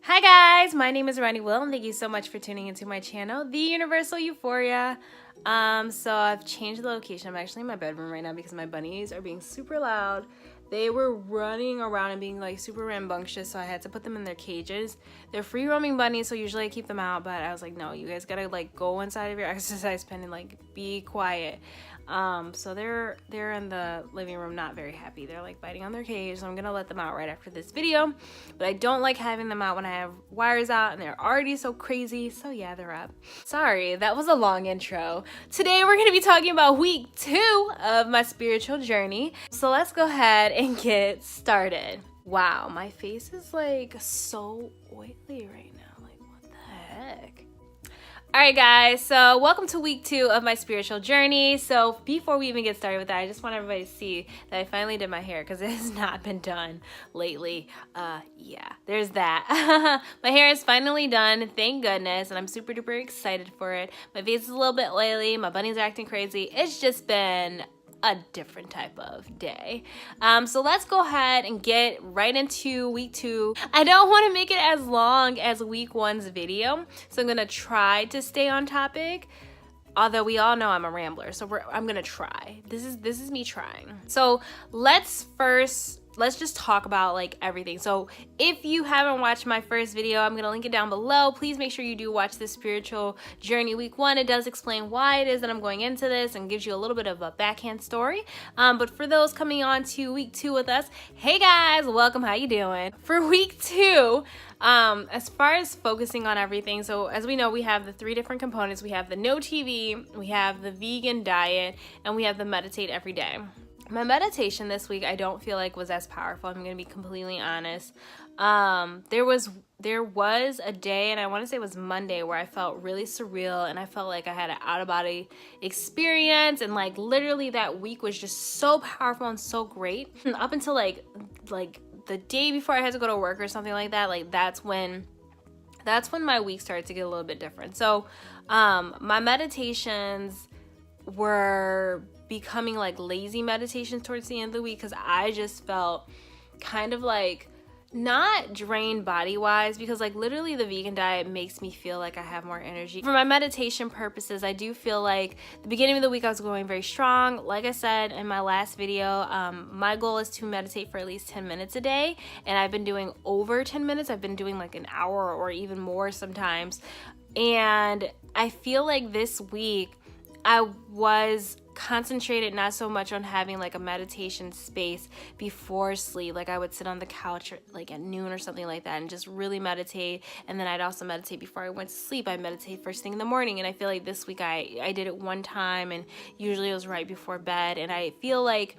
Hi guys, my name is Ronnie Will and thank you so much for tuning into my channel, The Universal Euphoria. So I've changed the location. I'm actually in my bedroom right now because my bunnies are being super loud. They were running around and being like super rambunctious, so I had to put them in their cages. They're free roaming bunnies, so usually I keep them out, but I was like, no, you guys gotta like go inside of your exercise pen and like be quiet. So they're in the living room not very happy. They're like biting on their cage, so I'm gonna let them out right after this video. But I don't like having them out when I have wires out and they're already so crazy, so yeah, they're up. Sorry, that was a long intro. Today we're gonna be talking about week 2 of my spiritual journey. So let's go ahead and get started. Wow, my face is like so oily right now. Like, what the heck? Alright guys, so welcome to week 2 of my spiritual journey. So before we even get started with that, I just want everybody to see that I finally did my hair because it has not been done lately. Yeah, there's that. My hair is finally done, thank goodness, and I'm super duper excited for it. My face is a little bit oily, my bunnies are acting crazy. It's just been a different type of day. So let's go ahead and get right into week 2. I don't want to make it as long as week 1's video, so I'm gonna try to stay on topic. Although we all know I'm a rambler, so I'm gonna try. This is me trying. So let's just talk about like everything. So if you haven't watched my first video, I'm gonna link it down below. Please make sure you do watch this spiritual journey week 1. It does explain why it is that I'm going into this and gives you a little bit of a backhand story. But for those coming on to week 2 with us, hey guys, welcome, how you doing? For week 2, as far as focusing on everything, so as we know, we have the 3 different components. We have the no TV, we have the vegan diet, and we have the meditate every day. My meditation this week I don't feel like was as powerful. I'm gonna be completely honest. There was a day, and I want to say it was Monday, where I felt really surreal and I felt like I had an out-of-body experience, and like literally that week was just so powerful and so great. Up until like the day before I had to go to work or something like that, like that's when my week started to get a little bit different. So my meditations were becoming like lazy meditations towards the end of the week because I just felt kind of like not drained body wise, because like literally the vegan diet makes me feel like I have more energy. For my meditation purposes, I do feel like the beginning of the week I was going very strong. Like I said in my last video, my goal is to meditate for at least 10 minutes a day, and I've been doing over 10 minutes. I've been doing like an hour or even more sometimes, and I feel like this week I was concentrated not so much on having like a meditation space before sleep. Like I would sit on the couch like at noon or something like that and just really meditate, and then I'd also meditate before I went to sleep. I meditate first thing in the morning, and I feel like this week I did it one time, and usually it was right before bed, and I feel like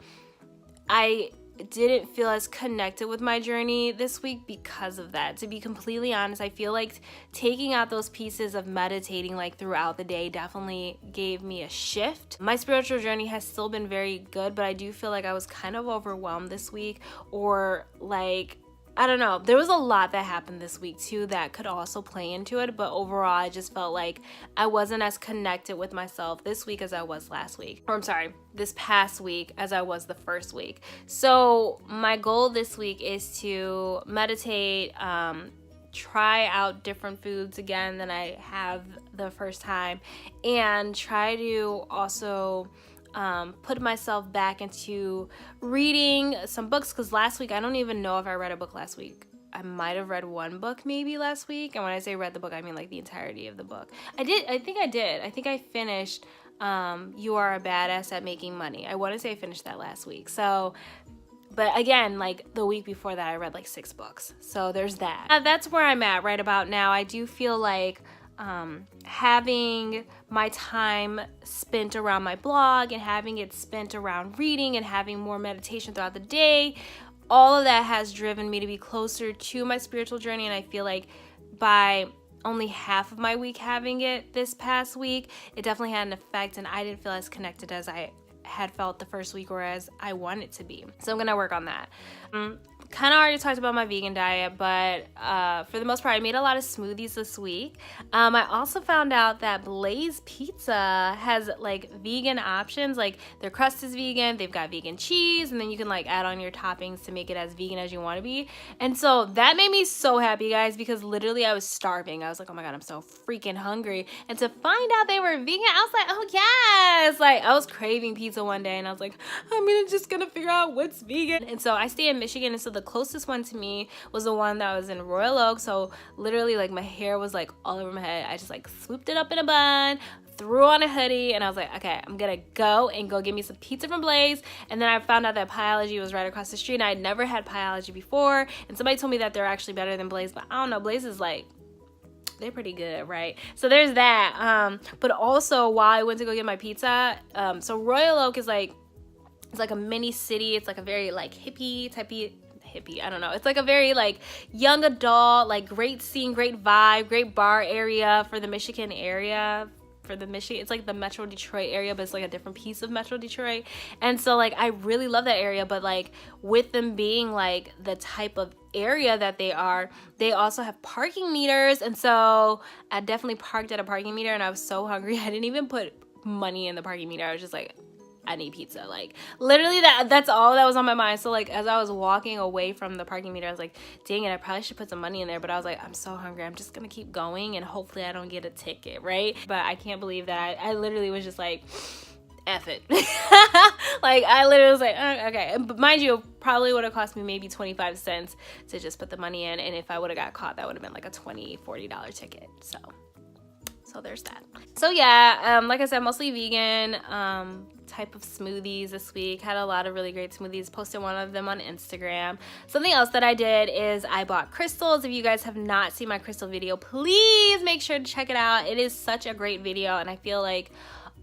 I didn't feel as connected with my journey this week because of that. To be completely honest, I feel like taking out those pieces of meditating like throughout the day definitely gave me a shift. My spiritual journey has still been very good, but I do feel like I was kind of overwhelmed this week, or like, I don't know. There was a lot that happened this week too that could also play into it, but overall I just felt like I wasn't as connected with myself this week as I was last week. Or I'm sorry, this past week as I was the first week. So my goal this week is to meditate, try out different foods again than I have the first time, and try to also put myself back into reading some books, because last week I don't even know if I read a book last week. I might have read one book maybe last week, and when I say read the book, I mean like the entirety of the book. I think I finished You Are a Badass at Making Money. I want to say I finished that last week. So, but again, like the week before that I read like 6 books, so there's that. That's where I'm at right about now. I do feel like having my time spent around my blog and having it spent around reading and having more meditation throughout the day, all of that has driven me to be closer to my spiritual journey. And I feel like by only half of my week having it this past week, it definitely had an effect, and I didn't feel as connected as I had felt the first week or as I want it to be. So I'm gonna work on that. kind of already talked about my vegan diet, but for the most part, I made a lot of smoothies this week. I also found out that Blaze Pizza has like vegan options. Like their crust is vegan, they've got vegan cheese, and then you can like add on your toppings to make it as vegan as you want to be. And so that made me so happy, guys, because literally I was starving. I was like, oh my God, I'm so freaking hungry. And to find out they were vegan, I was like, oh yes. Like I was craving pizza one day and I was like, I'm just gonna figure out what's vegan. And so I stay in Michigan, and so the closest one to me was the one that was in Royal Oak. So literally like my hair was like all over my head. I just like swooped it up in a bun, threw on a hoodie, and I was like, okay, I'm gonna go get me some pizza from Blaze. And then I found out that Pieology was right across the street, and I had never had Pieology before, and somebody told me that they're actually better than Blaze, but I don't know, Blaze is like, they're pretty good, right? So there's that. But also while I went to go get my pizza, so Royal Oak is like, it's like a mini city. It's like a very like hippie, I don't know. It's like a very like young adult, like great scene, great vibe, great bar area for the Michigan area. It's like the Metro Detroit area, but it's like a different piece of Metro Detroit. And so like I really love that area, but like with them being like the type of area that they are, they also have parking meters. And so I definitely parked at a parking meter, and I was so hungry I didn't even put money in the parking meter. I was just like, I need pizza. Like literally that's all that was on my mind. So like as I was walking away from the parking meter, I was like, dang it, I probably should put some money in there. But I was like, I'm so hungry, I'm just gonna keep going and hopefully I don't get a ticket, right? But I can't believe that I literally was just like, F it. Like I literally was like, okay. But mind you, it probably would have cost me maybe 25 cents to just put the money in, and if I would have got caught, that would have been like a $20-$40 ticket. So there's that. So yeah, like I said, mostly vegan type of smoothies this week. Had a lot of really great smoothies. Posted one of them on Instagram. Something else that I did is I bought crystals. If you guys have not seen my crystal video, please make sure to check it out. It is such a great video, and I feel like,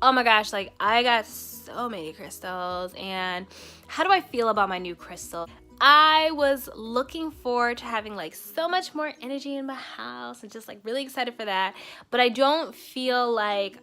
oh my gosh, like I got so many crystals. And how do I feel about my new crystal? I was looking forward to having like so much more energy in my house and just like really excited for that. But I don't feel like,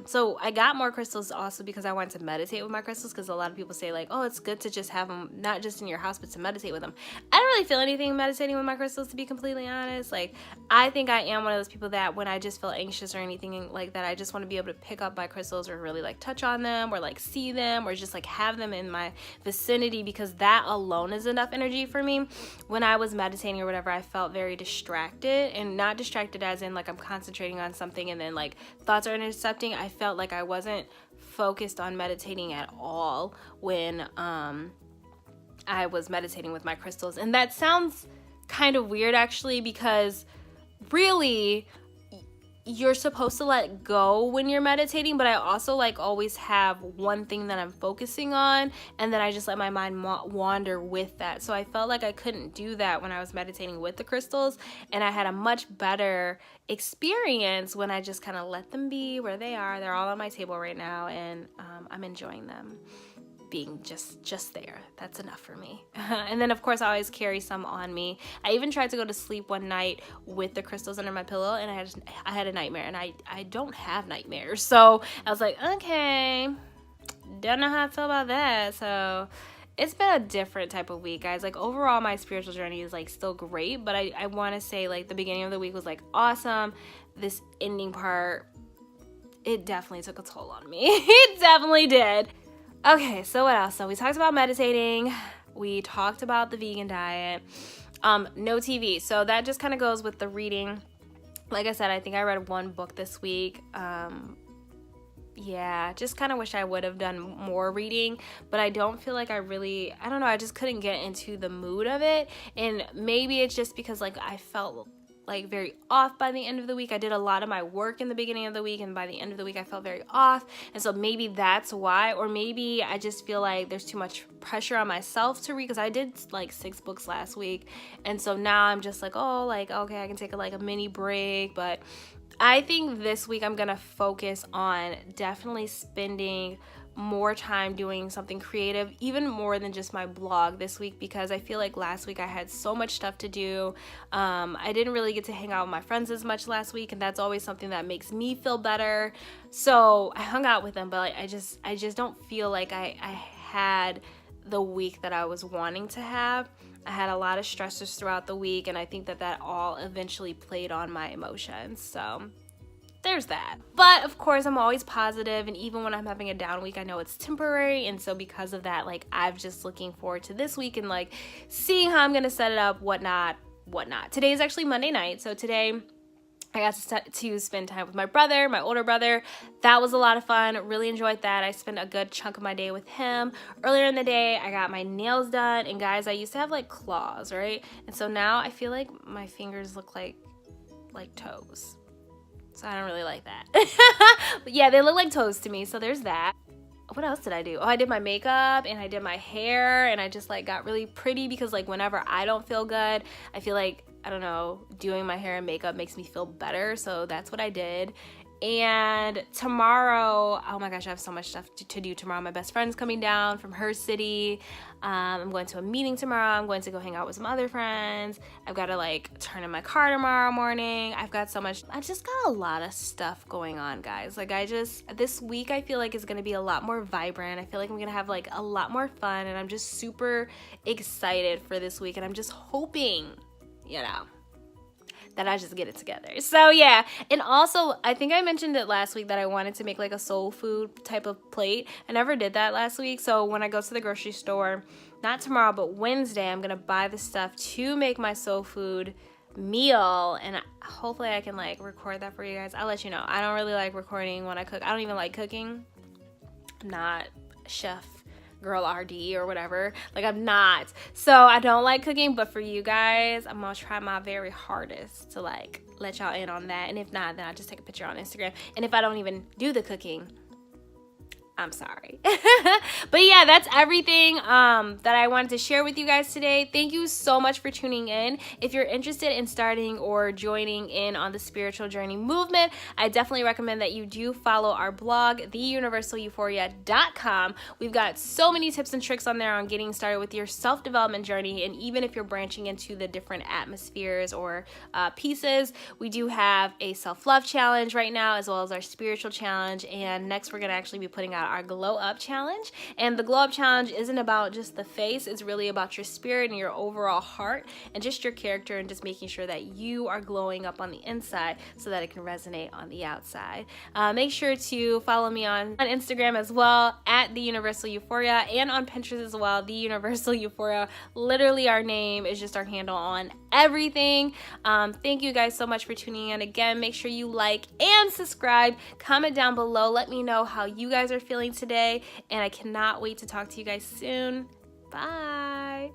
so I got more crystals also because I wanted to meditate with my crystals, because a lot of people say like, oh, it's good to just have them not just in your house, but to meditate with them. I don't really feel anything meditating with my crystals, to be completely honest. Like I think I am one of those people that when I just feel anxious or anything like that, I just want to be able to pick up my crystals or really like touch on them or like see them or just like have them in my vicinity, because that alone is enough energy for me. When I was meditating or whatever, I felt very distracted, and not distracted as in like I'm concentrating on something and then like thoughts are intercepting. I felt like I wasn't focused on meditating at all when I was meditating with my crystals. And that sounds kind of weird actually, because really you're supposed to let go when you're meditating, but I also like always have one thing that I'm focusing on, and then I just let my mind wander with that. So I felt like I couldn't do that when I was meditating with the crystals, and I had a much better experience when I just kind of let them be where they are. They're all on my table right now, and I'm enjoying them being just there. That's enough for me. And then of course I always carry some on me. I even tried to go to sleep one night with the crystals under my pillow, and I had a nightmare, and I don't have nightmares, so I was like, okay, don't know how I feel about that. So it's been a different type of week, guys. Like overall my spiritual journey is like still great, but I want to say like the beginning of the week was like awesome. This ending part, it definitely took a toll on me. It definitely did. Okay, so what else? So we talked about meditating. We talked about the vegan diet. No TV. So that just kind of goes with the reading. Like I said, I think I read one book this week. Yeah, just kind of wish I would have done more reading, but I don't feel like I don't know, I just couldn't get into the mood of it. And maybe it's just because like I felt like very off by the end of the week. I did a lot of my work in the beginning of the week, and by the end of the week I felt very off, and so maybe that's why. Or maybe I just feel like there's too much pressure on myself to read, because I did like 6 books last week, and so now I'm just like, oh, like okay, I can take a mini break. But I think this week I'm gonna focus on definitely spending more time doing something creative, even more than just my blog this week, because I feel like last week I had so much stuff to do. I didn't really get to hang out with my friends as much last week, and that's always something that makes me feel better. So I hung out with them, but I just don't feel like I had the week that I was wanting to have. I had a lot of stressors throughout the week, and I think that all eventually played on my emotions. So there's that. But of course, I'm always positive, and even when I'm having a down week, I know it's temporary. And so because of that, like, I'm just looking forward to this week and like seeing how I'm gonna set it up, whatnot. Today is actually Monday night, so today I got to spend time with my brother, my older brother. That was a lot of fun. Really enjoyed that. I spent a good chunk of my day with him. Earlier in the day, I got my nails done. And guys, I used to have like claws, right? And so now I feel like my fingers look like toes. So I don't really like that. But yeah, they look like toes to me. So there's that. What else did I do? Oh, I did my makeup and I did my hair, and I just like got really pretty because like whenever I don't feel good, I feel like, I don't know, doing my hair and makeup makes me feel better. So that's what I did. And tomorrow, oh my gosh, I have so much stuff to do tomorrow. My best friend's coming down from her city. I'm going to a meeting tomorrow. I'm going to go hang out with some other friends. I've got to like turn in my car tomorrow morning. I've got so much. I just got a lot of stuff going on, guys. Like this week I feel like is going to be a lot more vibrant. I feel like I'm going to have like a lot more fun, and I'm just super excited for this week. And I'm just hoping, you know, that I just get it together. So yeah, and also I think I mentioned it last week that I wanted to make like a soul food type of plate. I never did that last week, so when I go to the grocery store, not tomorrow but Wednesday, I'm gonna buy the stuff to make my soul food meal, and hopefully I can like record that for you guys. I'll let you know. I don't really like recording when I cook. I don't even like cooking. I'm not a chef girl RD or whatever, like I'm not, so I don't like cooking. But for you guys, I'm gonna try my very hardest to like let y'all in on that, and if not, then I'll just take a picture on Instagram. And if I don't even do the cooking, I'm sorry. But yeah, that's everything that I wanted to share with you guys today. Thank you so much for tuning in. If you're interested in starting or joining in on the spiritual journey movement, I definitely recommend that you do follow our blog, theuniversaleuphoria.com. We've got so many tips and tricks on there on getting started with your self-development journey, and even if you're branching into the different atmospheres or pieces. We do have a self-love challenge right now, as well as our spiritual challenge, and next we're going to actually be putting out our glow up challenge. And the glow up challenge isn't about just the face, it's really about your spirit and your overall heart and just your character, and just making sure that you are glowing up on the inside so that it can resonate on the outside. Make sure to follow me on Instagram as well, at The Universal Euphoria, and on Pinterest as well, The Universal Euphoria. Literally our name is just our handle on everything. Thank you guys so much for tuning in. Again, make sure you like and subscribe. Comment down below. Let me know how you guys are feeling today, and I cannot wait to talk to you guys soon. Bye.